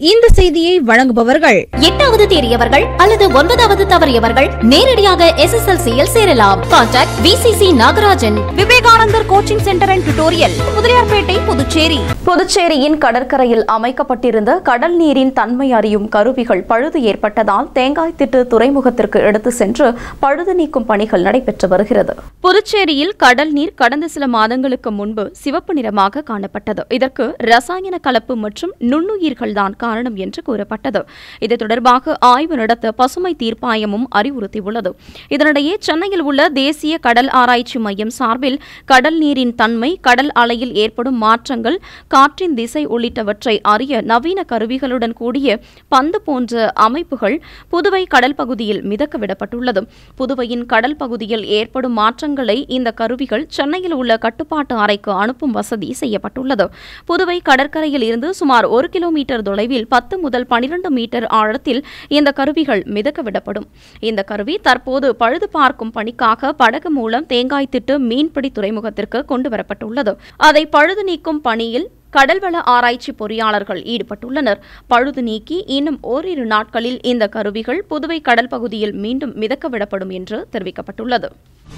இந்த செய்தியை வழங்குபவர்கள் 8வது தேறியவர்கள் அல்லது 9வது தவறியவர்கள் நேரடியாக SSLCயில் சேரலாம். Contact VCC Nagarajan, Vivekanandar coaching centre and tutorial, Mudaliarpet, Puducherry. புதுச்சேரியின் கடற்கரையில் அமைக்கப்பட்டிருந்த கடல் நீரின் தன்மை அறியும் கருவிகள் பழுது ஏற்பட்டதால் தேங்காய்திட்டு துறைமுகத்திற்கு எடுத்து சென்று பழுது நீக்கும் பணிகள் நடைபெற்று வருகிறது. புதுச்சேரியில் கடல் நீர் கடந்த சில மாதங்களுக்கு முன்பு சிவப்பு நிறமாக காணப்பட்டது. இதற்கு ரசாயன கலப்பு மற்றும் நுண்ணுயிர்கள்தான் காரணம் என்று கூறப்பட்டது. இது தொடர்பாக ஆய்வு நடத்த பசுமை தீர்ப்பாயமும் அறிவுறுத்தியுள்ளது. இதனிடையே சென்னையில் உள்ள தேசிய கடல் ஆராய்ச்சி மையம் சார்பில் கடல் நீரின் தன்மை, கடல் அலையில் ஏற்படும் மாற்றங்கள், காற்றின் திசை உள்ளிட்டவற்றை அறிய நவீன கருவிகளுடன் கூடிய பந்து போன்ற அமைப்புகள் புதுவை கடல் பகுதியில் மிதக்க விடப்பட்டுள்ளது. புதுவையின் கடல் பகுதியில் ஏற்படும் மாற்றங்களை இந்த கருவிகள் சென்னையில் உள்ள கட்டுப்பாட்டு அறைக்கு அனுப்பும் வசதி செய்யப்பட்டுள்ளது. புதுவை கடற்கரையில் இருந்து சுமார் 1 கிலோமீட்டர் தொலைவில் 10 முதல் 12 மீட்டர் ஆழத்தில் இந்த கருவிகள் மிதக்க விடப்படும். இந்த கருவி தற்போது பழுது பார்க்கும் பணிக்காக படகு மூலம் தேங்காய்திட்டு மீன்பிடி துறைமுகத்திற்கு கொண்டுவரப்பட்டுள்ளது. அதை பழுது நீக்கும் பணியில் கடல்வள ஆராய்ச்சி பொறியாளர்கள் ஈடுபட்டுள்ளனர். பழுது நீக்கி இன்னும் ஓரிரு நாட்களில் இந்த கருவிகள் புதுவை கடல் பகுதியில் மீண்டும் மிதக்க விடப்படும் என்று தெரிவிக்கப்பட்டுள்ளது.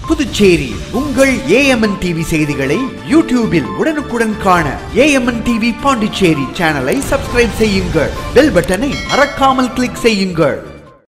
புதுச்சேரி உங்கள் AMN TV செய்திகளை யூடியூபில் உடனுக்குடன் காண AMN TV பாண்டிச்சேரி சேனலை சப்ஸ்கிரைப் செய்யுங்கள். பெல் பட்டனை மறக்காமல் கிளிக் செய்யுங்கள்.